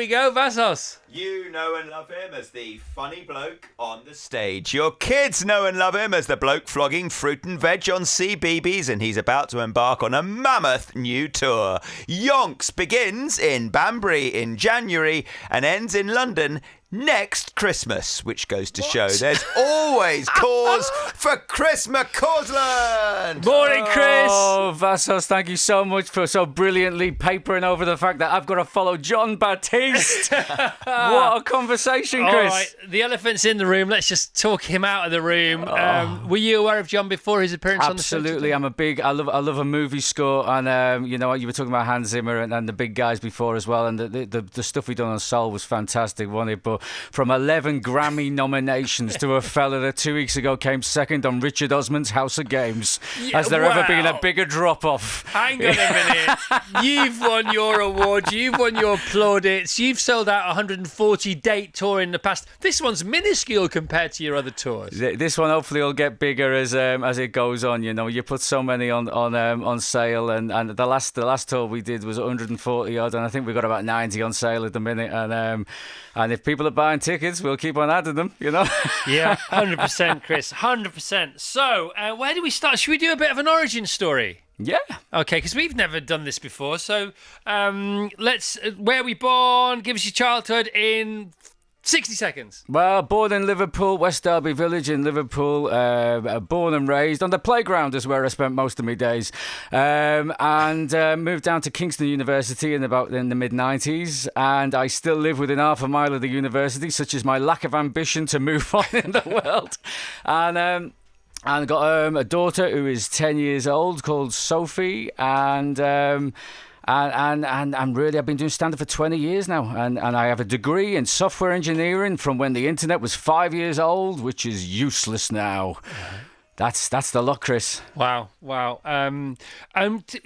we go, Vassos. You know and love him as the funny bloke on the stage. Your kids know and love him as the bloke flogging fruit and veg on CBeebies, and he's about to embark on a mammoth new tour. Yonks begins in Banbury in January and ends in London next Christmas, which goes to show there's always cause for Chris McCausland. Morning, Chris. Oh, Vassos, thank you so much for so brilliantly papering over the fact that I've got to follow John Batiste. What a conversation, Chris. All right, the elephant's in the room. Let's just talk him out of the room. Were you aware of John before his appearance on the show? Absolutely. I love a movie score, and you were talking about Hans Zimmer and the big guys before as well, and the stuff we done on Soul was fantastic, wasn't it? But from 11 Grammy nominations to a fella that 2 weeks ago came second on Richard Osman's House of Games. Has there ever been a bigger drop-off? Hang on a minute. You've won your awards. You've won your plaudits. You've sold out 140 date tour in the past. This one's minuscule compared to your other tours. This one hopefully will get bigger as it goes on. You put so many on sale, and the last tour we did was 140 odd, and I think we've got about 90 on sale at the minute. And if people are buying tickets, we'll keep on adding them. Yeah, 100%, Chris, 100%. So, where do we start? Should we do a bit of an origin story? Yeah. Okay, because we've never done this before. So, where were we born? Give us your childhood in 60 seconds. Well, born in Liverpool, West Derby Village in Liverpool. Born and raised on the playground is where I spent most of my days. And moved down to Kingston University in the mid-90s. And I still live within half a mile of the university, such as my lack of ambition to move on in the world. And I got a daughter who is 10 years old called Sophie, and really I've been doing stand-up for 20 years now, and I have a degree in software engineering from when the internet was 5 years old, which is useless now. That's the lot, Chris. Wow.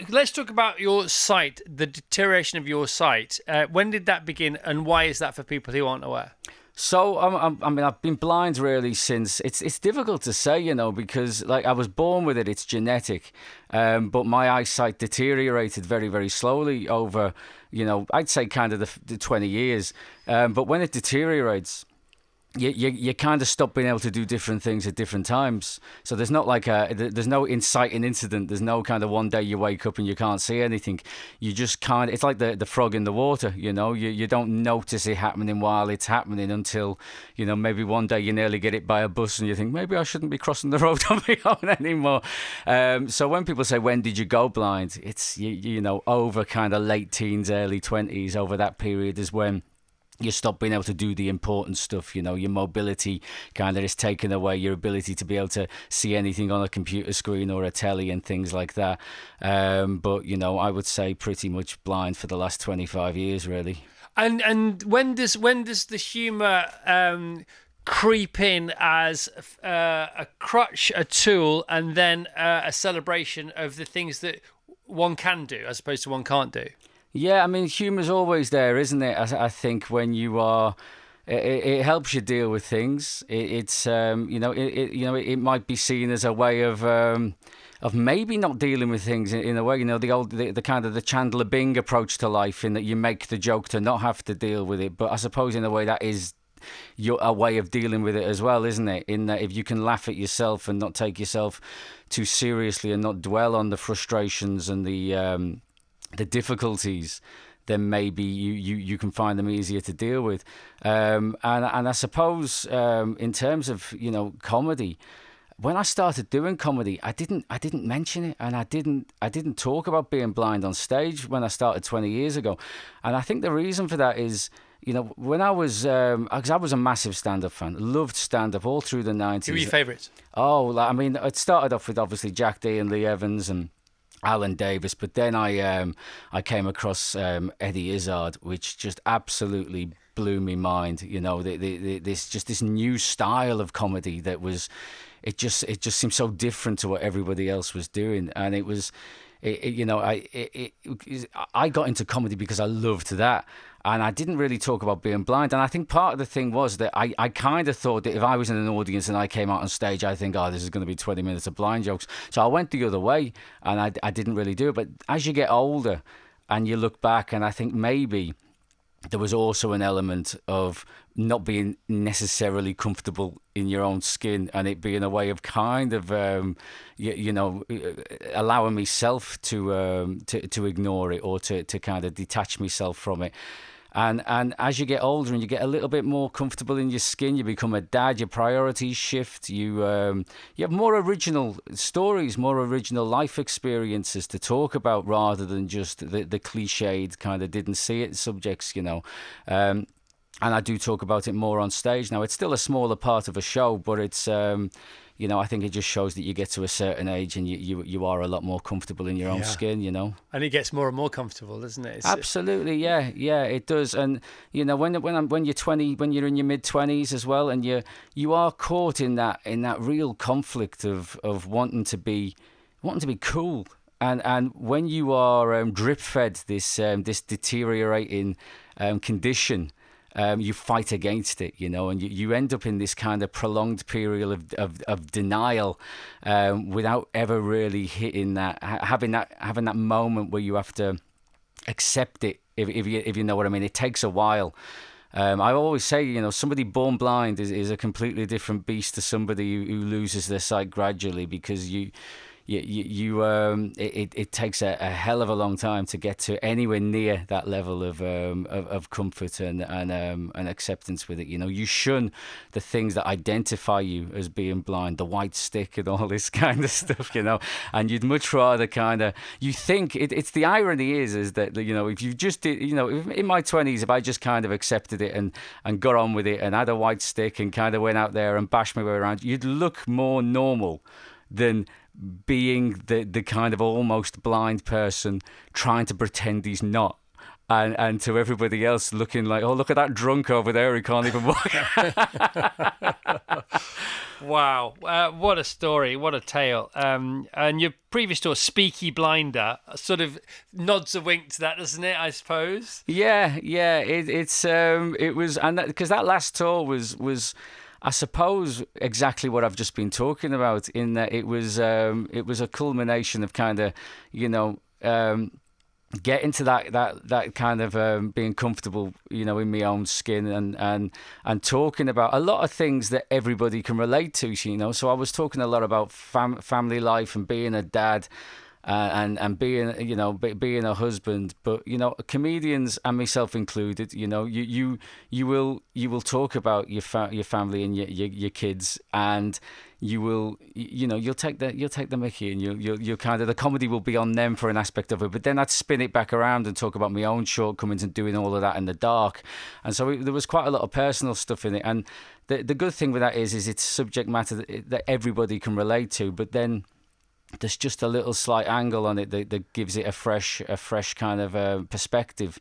Let's talk about your sight, the deterioration of your sight. When did that begin, and why is that for people who aren't aware? So I've been blind really since. It's difficult to say, because I was born with it. It's genetic, but my eyesight deteriorated very, very slowly over, I'd say kind of the 20 years. But when it deteriorates, you kind of stop being able to do different things at different times. So there's not there's no inciting incident. There's no kind of one day you wake up and you can't see anything. You just it's like the frog in the water, you don't notice it happening while it's happening until, maybe one day you nearly get hit by a bus and you think, maybe I shouldn't be crossing the road on my own anymore. So when people say, when did you go blind? It's, over kind of late teens, early 20s, over that period is when you stop being able to do the important stuff, your mobility kind of is taken away, your ability to be able to see anything on a computer screen or a telly and things like that. But, I would say pretty much blind for the last 25 years, really. And when does the humour creep in as a crutch, a tool, and then a celebration of the things that one can do as opposed to one can't do? Yeah, humour's always there, isn't it? I think when you are, it helps you deal with things. It's it might be seen as a way of maybe not dealing with things in a way. The kind of the Chandler Bing approach to life, in that you make the joke to not have to deal with it. But I suppose in a way that is a way of dealing with it as well, isn't it? In that if you can laugh at yourself and not take yourself too seriously and not dwell on the frustrations and the difficulties, then maybe you can find them easier to deal with. And I suppose in terms of comedy, when I started doing comedy, I didn't mention it, and I didn't talk about being blind on stage when I started 20 years ago. And I think the reason for that is, when I was, because I was a massive stand-up fan, loved stand-up all through the 90s. Who were your favourites? Oh, it started off with obviously Jack Dee and Lee Evans and Alan Davis, but then I came across Eddie Izzard, which just absolutely blew me mind. This new style of comedy that was, it just seemed so different to what everybody else was doing, and it was, I got into comedy because I loved that. And I didn't really talk about being blind. And I think part of the thing was that I kind of thought that if I was in an audience and I came out on stage, I think, this is going to be 20 minutes of blind jokes. So I went the other way, and I didn't really do it. But as you get older and you look back, and I think maybe there was also an element of not being necessarily comfortable in your own skin, and it being a way of kind of allowing myself to ignore it, or to kind of detach myself from it. And as you get older and you get a little bit more comfortable in your skin, you become a dad, your priorities shift, you have more original stories, more original life experiences to talk about, rather than just the cliched kind of didn't see it subjects, and I do talk about it more on stage now. It's still a smaller part of a show, but it's I think it just shows that you get to a certain age and you are a lot more comfortable in your own skin, And it gets more and more comfortable, doesn't it? Absolutely, yeah, it does. And when you're 20, when you're in your mid-20s as well, and you are caught in that real conflict of wanting to be cool. And when you are drip fed this deteriorating condition, you fight against it, and you end up in this kind of prolonged period of denial, without ever really hitting having that moment where you have to accept it. If you know what I mean, it takes a while. I always say, somebody born blind is a completely different beast to somebody who loses their sight gradually, because it takes a hell of a long time to get to anywhere near that level of comfort and acceptance with it. You shun the things that identify you as being blind, the white stick and all this kind of stuff, and you'd much rather you think it's the irony is that, if you just did, in my 20s, if I just kind of accepted it and got on with it and had a white stick and kind of went out there and bashed my way around, you'd look more normal than being the kind of almost blind person trying to pretend he's not, and to everybody else looking like, oh, look at that drunk over there, he can't even walk. Wow, what a story, what a tale. And your previous tour, Speaky Blinder, sort of nods a wink to that, doesn't it, I suppose? Yeah, it was, and because that last tour was I suppose exactly what I've just been talking about, in that it was a culmination of kind of, getting to that kind of being comfortable, in my own skin, and talking about a lot of things that everybody can relate to, So I was talking a lot about family life and being a dad. And being being a husband, but comedians and myself included, you will talk about your family and your kids, and you'll take the mickey, and you'll kind of, the comedy will be on them for an aspect of it, but then I'd spin it back around and talk about my own shortcomings and doing all of that in the dark, and so there was quite a lot of personal stuff in it. And the good thing with that is it's subject matter that everybody can relate to, but then there's just a little slight angle on it that gives it a fresh kind of perspective,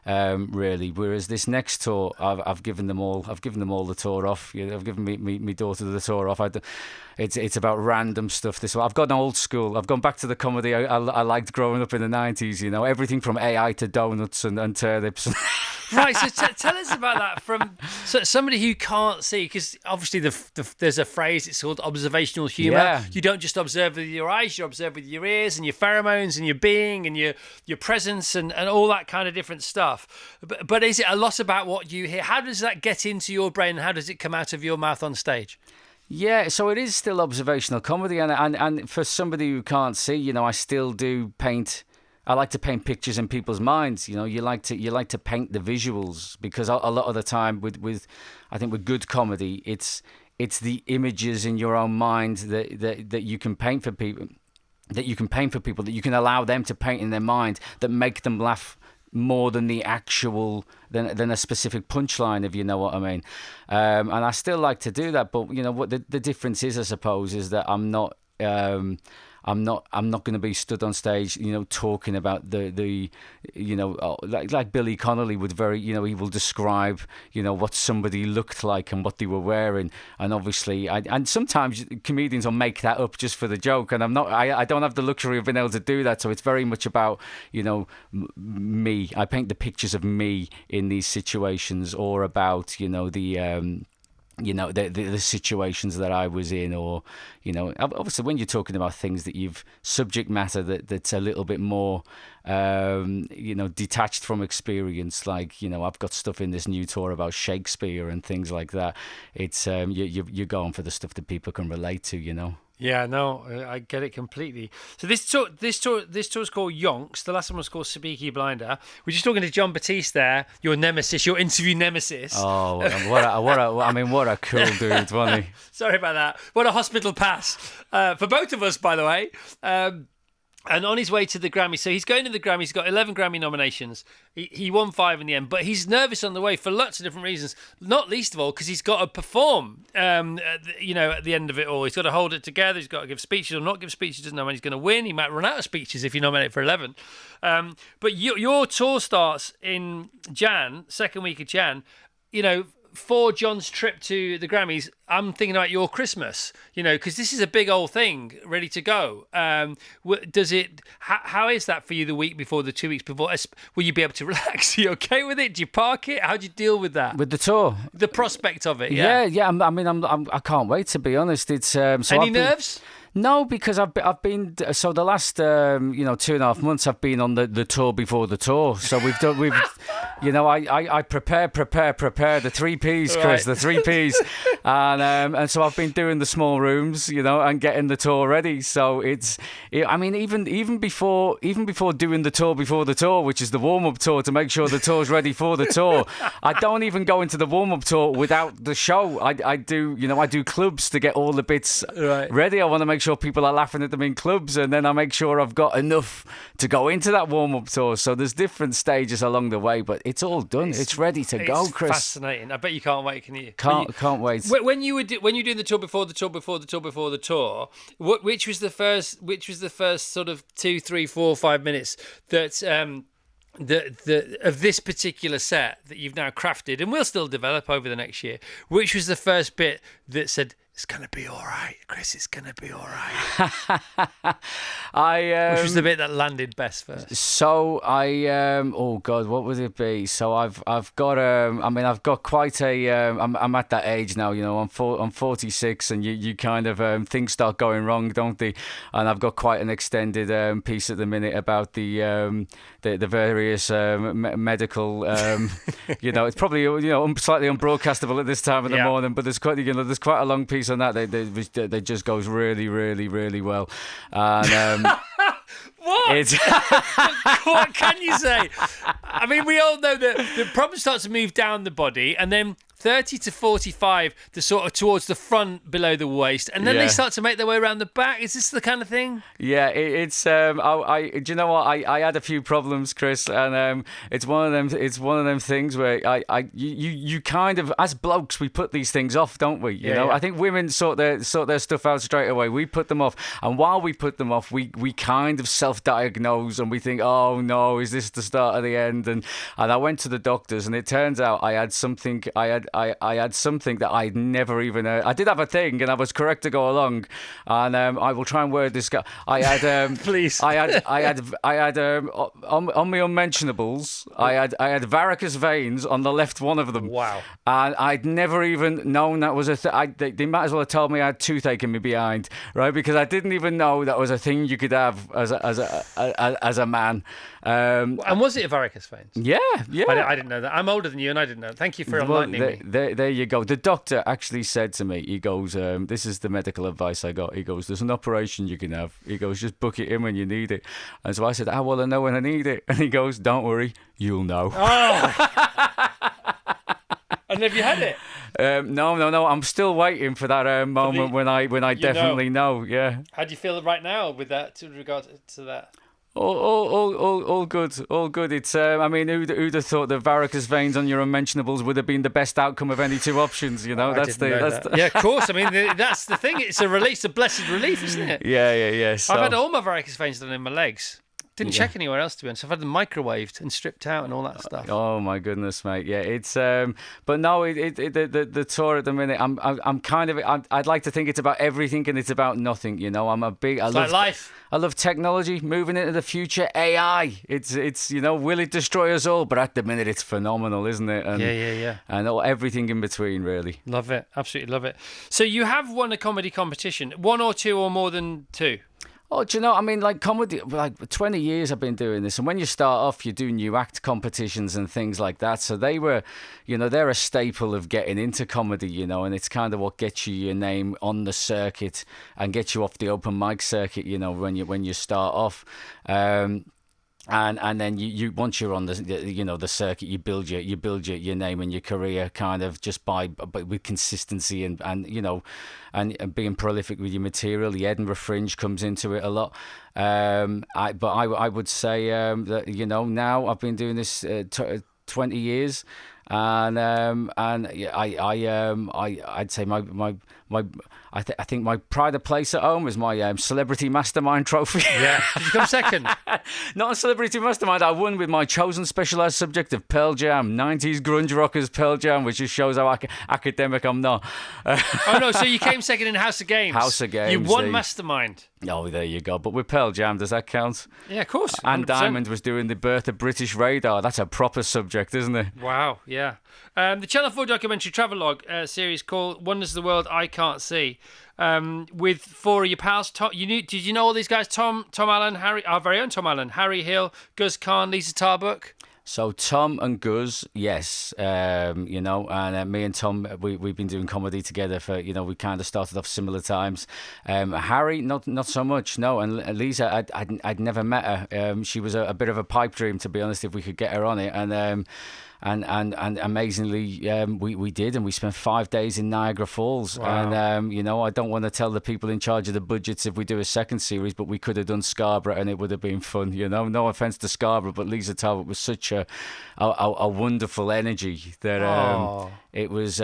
really. Whereas this next tour, I've given them all the tour off. I've given me daughter the tour off. It's about random stuff. I've gone old school. I've gone back to the comedy I liked growing up in the 90s. Everything from AI to donuts and turnips. Right, so tell us about that from somebody who can't see, because obviously there's a phrase, it's called observational humour. Yeah. You don't just observe with your eyes, you observe with your ears and your pheromones and your being and your presence and all that kind of different stuff. But is it a lot about what you hear? How does that get into your brain, and how does it come out of your mouth on stage? Yeah, so it is still observational comedy, and for somebody who can't see, I still do paint. I like to paint pictures in people's minds. You like to paint the visuals, because a lot of the time with I think with good comedy, it's the images in your own mind that you can paint for people, that you can allow them to paint in their mind, that make them laugh more than the actual than a specific punchline, if you know what I mean. And I still like to do that, but what the difference is, I suppose, is that I'm not going to be stood on stage, talking about the like Billy Connolly would he will describe, what somebody looked like and what they were wearing, and obviously, and sometimes comedians will make that up just for the joke, and I don't have the luxury of being able to do that, so it's very much about, me. I paint the pictures of me in these situations, or about, the situations that I was in, or obviously when you're talking about things that you've subject matter that's a little bit more detached from experience, like I've got stuff in this new tour about Shakespeare and things like that. It's you're going for the stuff that people can relate to. Yeah, no, I get it completely. So this tour's called Yonks. The last one was called Sabiki Blinder. We're just talking to John Batiste there, your nemesis, your interview nemesis. Oh, what a cool dude, wasn't he? Sorry about that. What a hospital pass for both of us, by the way. And on his way to the Grammy, so he's going to the Grammy. He's got 11 Grammy nominations. He won 5 in the end, but he's nervous on the way for lots of different reasons. Not least of all because he's got to perform. At the end of it all, he's got to hold it together. He's got to give speeches or not give speeches. He doesn't know when he's going to win. He might run out of speeches if you nominate for 11. But your tour starts in second week of Jan. For John's trip to the Grammys, I'm thinking about your Christmas, because this is a big old thing ready to go. How is that for you the week before, the 2 weeks before? Will you be able to relax? Are you okay with it? Do you park it? How do you deal with that? With the tour? The prospect of it, yeah. I can't wait, to be honest. It's Any nerves? No, because I've been so the last 2.5 months I've been on the tour before the tour. So I prepare the 3 Ps, Chris, the 3 Ps, and so I've been doing the small rooms, and getting the tour ready. So even before doing the tour before the tour, which is the warm up tour to make sure the tour's ready for the tour, I don't even go into the warm up tour without the show. I do clubs to get all the bits ready. I want to make sure people are laughing at them in clubs, and then I make sure I've got enough to go into that warm-up tour. So there's different stages along the way, but it's all done. It's ready to go, Chris. Fascinating. I bet you can't wait, can you? Can't wait. When you're doing the tour before the tour, which was the first sort of 2, 3, 4, 5 minutes that of this particular set that you've now crafted and will still develop over the next year? Which was the first bit that said, it's going to be all right, Chris, it's going to be all right? Which was the bit that landed best first? So oh God, what would it be? So I've got I've got quite a I'm at that age now, I'm 46, and you kind of things start going wrong, don't they? And I've got quite an extended piece at the minute about the various medical it's probably slightly unbroadcastable at this time of the morning, but there's quite a long piece on that. They just goes really, really, really well. And what? What can you say? I mean, we all know that the problem starts to move down the body, and then 30 to 45 to sort of towards the front below the waist, and then they start to make their way around the back. Is this the kind of thing? Yeah, it's do you know what, I had a few problems, Chris, and it's one of them things where you kind of, as blokes, we put these things off, don't we? You know, I think women sort their stuff out straight away. We put them off, and while we put them off, we kind of self-diagnose, and we think, oh no, is this the start of the end? And I went to the doctors, and it turns out I had something that I'd never even heard. I did have a thing, and I was correct to go along. And I will try and word this. I had please. I had on my unmentionables. I had varicose veins on the left one of them. Wow. And I'd never even known that was a thing. They might as well have told me I had toothache in my behind, right? Because I didn't even know that was a thing you could have as a man. And was it a varicose veins? Yeah. I didn't know that. I'm older than you, and I didn't know. Thank you for enlightening me. There you go. The doctor actually said to me, he goes, this is the medical advice I got. He goes, there's an operation you can have. He goes, just book it in when you need it. And so I said, how will I know when I need it? And he goes, don't worry, you'll know. Oh. And have you had it? No. I'm still waiting for that moment when I definitely know. Yeah. How do you feel right now with that, with regard to that? All good. It's who'd have thought the varicose veins on your unmentionables would have been the best outcome of any two options? You know, Yeah, of course. I mean, that's the thing. It's a blessed relief, isn't it? Yeah. So. I've had all my varicose veins done in my legs. Didn't check anywhere else, to be honest. I've had them microwaved and stripped out and all that stuff. Oh my goodness, mate! Yeah, it's but no, the tour at the minute. I'm kind of. I'd like to think it's about everything and it's about nothing. You know, Like life. I love technology, moving into the future. AI. It's will it destroy us all? But at the minute, it's phenomenal, isn't it? And, Yeah. And everything in between, really. Love it. Absolutely love it. So you have won a comedy competition, one or two or more than two? Oh, do you know, I mean, like comedy, like 20 years I've been doing this. And when you start off, you do new act competitions and things like that. So they were, they're a staple of getting into comedy, and it's kind of what gets you your name on the circuit and gets you off the open mic circuit, when you start off. And then you once you're on the circuit, you build your name and your career kind of just by with consistency and being prolific with your material. The Edinburgh Fringe comes into it a lot. I would say that now I've been doing this 20 years. And I'd say I think my pride of place at home is my celebrity mastermind trophy. Yeah. Did you come second? Not a celebrity mastermind. I won with my chosen specialised subject of Pearl Jam, 90s grunge rockers Pearl Jam, which just shows how academic I'm not. Oh no! So you came second in House of Games. House of Games. You won mastermind. Oh, there you go. But with Pearl Jam, does that count? Yeah, of course. 100%. And Diamond was doing the birth of British radar. That's a proper subject, isn't it? Wow, yeah. The Channel 4 documentary travelogue series called Wonders of the World I Can't See, with four of your pals. Did you know all these guys? Tom Allen, our very own Tom Allen, Harry Hill, Gus Kahn, Lisa Tarbuck. So Tom and Guz, yes, and me and Tom, we've been doing comedy together for, we kind of started off similar times. Harry, not so much, no. And Lisa, I'd never met her. She was a bit of a pipe dream, to be honest, if we could get her on it. And amazingly, we did, and we spent 5 days in Niagara Falls. Wow. And I don't want to tell the people in charge of the budgets if we do a second series, but we could have done Scarborough, and it would have been fun. No offense to Scarborough, but Lisa Talbot was such a wonderful energy that it was.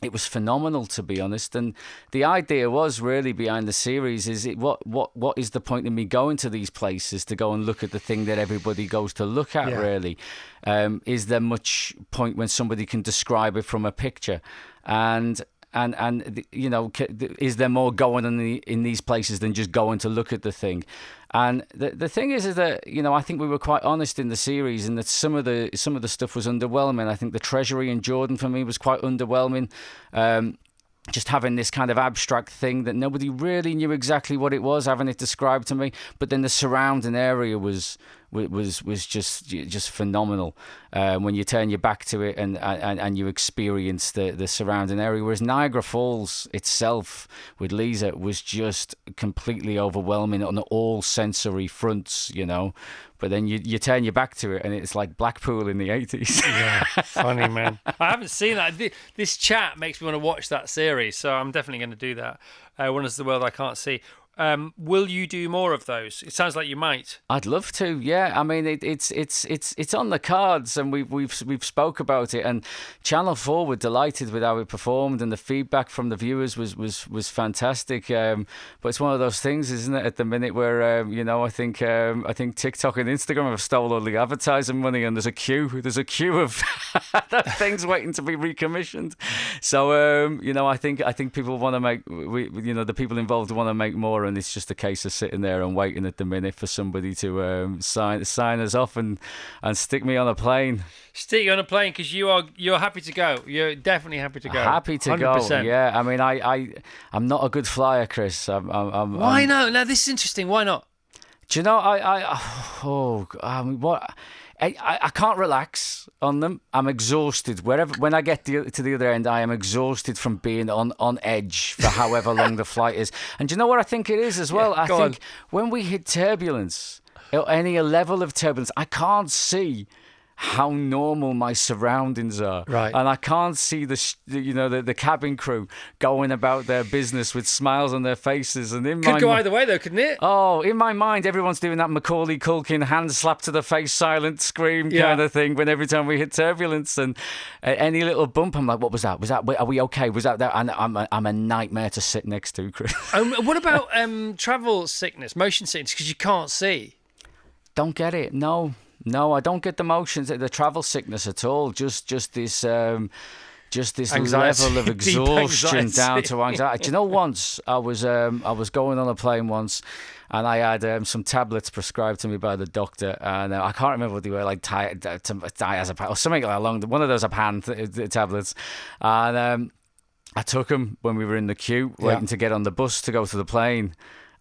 It was phenomenal, to be honest. And the idea was really behind the series is what is the point of me going to these places to go and look at the thing that everybody goes to look at, really? Is there much point when somebody can describe it from a picture? And is there more going on in these places than just going to look at the thing? And the thing is that I think we were quite honest in the series, and that some of the stuff was underwhelming. I think the Treasury in Jordan for me was quite underwhelming. Just having this kind of abstract thing that nobody really knew exactly what it was, having it described to me, but then the surrounding area was just phenomenal when you turn your back to it and you experience the surrounding area. Whereas Niagara Falls itself with Lisa was just completely overwhelming on all sensory fronts, But then you turn your back to it and it's like Blackpool in the 80s. Yeah, funny, man. I haven't seen that. This chat makes me want to watch that series, so I'm definitely going to do that. Wonders of the World I Can't See. Will you do more of those? It sounds like you might. I'd love to. Yeah, I mean it's on the cards, and we've spoke about it. And Channel 4 were delighted with how it performed, and the feedback from the viewers was fantastic. But it's one of those things, isn't it? At the minute where I think TikTok and Instagram have stolen all the advertising money, and there's a queue of things waiting to be recommissioned. So I think people want to make the people involved want to make more. And it's just a case of sitting there and waiting at the minute for somebody to sign us off and stick me on a plane. Stick you on a plane because you're happy to go. You're definitely happy to go. Happy to 100%. Go. Yeah, I mean, I'm not a good flyer, Chris. Why not? Now this is interesting. Why not? Do you know what? I can't relax on them. I'm exhausted. When I get to the other end, I am exhausted from being on edge for however long the flight is. And do you know what I think it is as well? Yeah, I think when we hit turbulence, or any level of turbulence, I can't see how normal my surroundings are, right? And I can't see the cabin crew going about their business with smiles on their faces. And could go either way, though, couldn't it? Oh, in my mind, everyone's doing that Macaulay Culkin hand slap to the face, silent scream kind of thing. When every time we hit turbulence and any little bump, I'm like, what was that? Are we okay? Was that? And I'm a nightmare to sit next to, Chris. What about travel sickness, motion sickness, because you can't see? don't get it. No, I don't get the motions, the travel sickness at all. Just this Anxiety. level of Deep exhaustion anxiety. down to anxiety. Do you know, once I was going on a plane once, and I had some tablets prescribed to me by the doctor, and I can't remember what they were, like diazepam or something along one of those tablets, and I took them when we were in the queue waiting to get on the bus to go to the plane.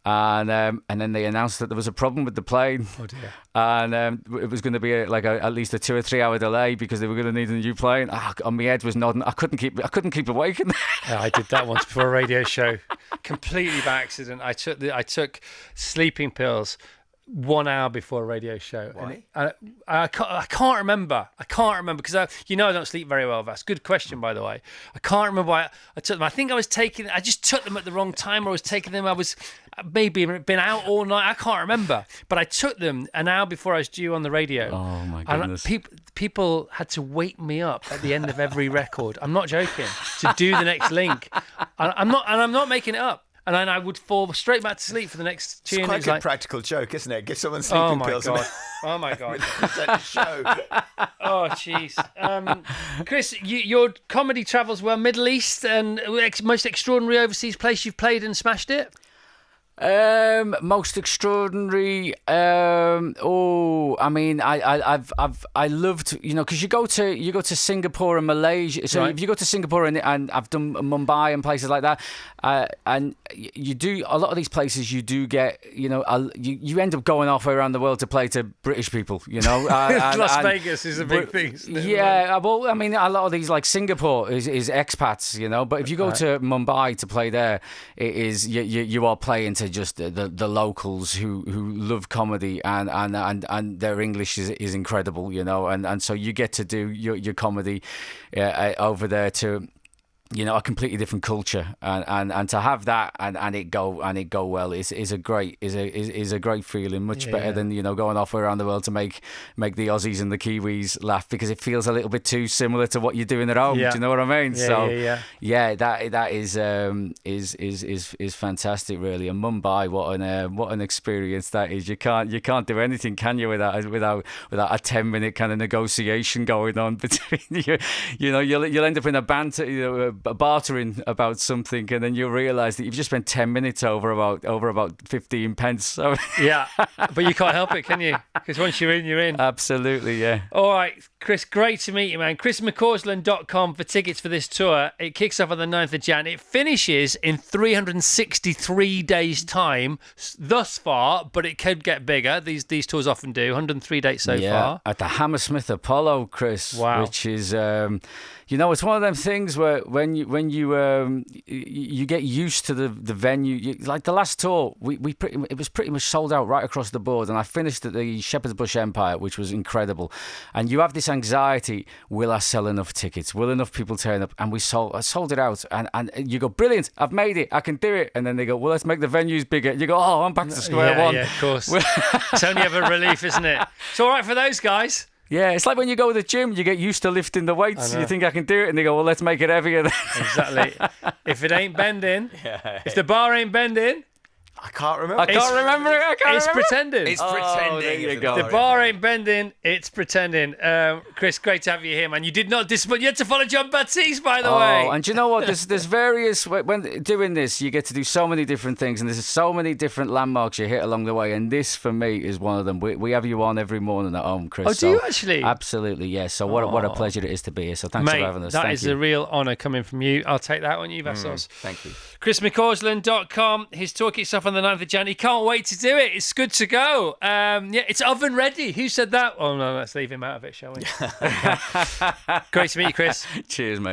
And then they announced that there was a problem with the plane. Oh dear. And it was going to be at least a 2 or 3 hour delay because they were going to need a new plane. And my head was nodding. I couldn't keep awake. Yeah, I did that once before a radio show, completely by accident. I took sleeping pills 1 hour before a radio show. Why? And I can't remember. I because I don't sleep very well. That's a good question, by the way. I can't remember why I took them. I think I just took them at the wrong time, or I was taking them. I was maybe been out all night. I can't remember, but I took them an hour before I was due on the radio. Oh my goodness! And people had to wake me up at the end of every record. I'm not joking. To do the next link, I'm not making it up. And then I would fall straight back to sleep for the next tune. It's quite a good practical joke, isn't it? Give someone sleeping oh my pills. God. Oh my God. Present the show. Oh jeez. Chris, your comedy travels well. Middle East and most extraordinary overseas place you've played and smashed it? Most extraordinary. I mean, I loved, because you go to Singapore and Malaysia. So Right. if you go to Singapore and I've done Mumbai and places like that, and you do a lot of these places, you do get, you end up going halfway around the world to play to British people. Las Vegas is a big thing, isn't it? Yeah, well, I mean, a lot of these, like Singapore is expats, but if you go to Mumbai to play there, it is you are playing to just the locals who love comedy, and their English is incredible, and so you get to do your comedy over there to a completely different culture, and to have that and it go well is a great feeling, much better than going off around the world to make the Aussies and the Kiwis laugh, because it feels a little bit too similar to what you're doing at home. Do you know what I mean? That is fantastic, really. And Mumbai, what an experience that is. You can't do anything, can you, without a 10-minute kind of negotiation going on between you. You'll end up in a banter, bartering about something, and then you'll realise that you've just spent 10 minutes over about 15 pence. So Yeah, but you can't help it, can you? Because once you're in, you're in. Absolutely, yeah. All right, Chris, great to meet you, man. ChrisMcCausland.com for tickets for this tour. It kicks off on the 9th of Jan. It finishes in 363 days' time thus far, but it could get bigger. These tours often do. 103 dates so far. At the Hammersmith Apollo, Chris. Wow. Which is, it's one of them things where when you get used to the venue, like the last tour, it was pretty much sold out right across the board, and I finished at the Shepherd's Bush Empire, which was incredible. And you have this anxiety: will I sell enough tickets? Will enough people turn up? And I sold it out, and you go, brilliant, I've made it, I can do it. And then they go, well, let's make the venues bigger. You go, oh, I'm back to square one. Yeah, of course. It's only ever a relief, isn't it? It's all right for those guys. Yeah, it's like when you go to the gym, you get used to lifting the weights. You think I can do it, and they go, well, let's make it heavier then. Exactly. If it ain't bending, if the bar ain't bending, I can't remember. it's pretending. It's pretending. There you if go. The bar ain't bending, it's pretending. Chris, great to have you here, man. You did not disappoint. You had to follow John Batiste, by the way. And you know what? There's various, when doing this, you get to do so many different things, and there's so many different landmarks you hit along the way, and this, for me, is one of them. We have you on every morning at home, Chris. Oh, do you actually? Absolutely, yes. So what a pleasure it is to be here. So thanks for having us. That is a real honour coming from you. I'll take that on you, Vassos. Thank you. ChrisMcCausland.com. His tour kicks off on the 9th of Jan. He can't wait to do it. It's good to go. It's oven ready. Who said that? Oh, no, let's leave him out of it, shall we? Great to meet you, Chris. Cheers, mate.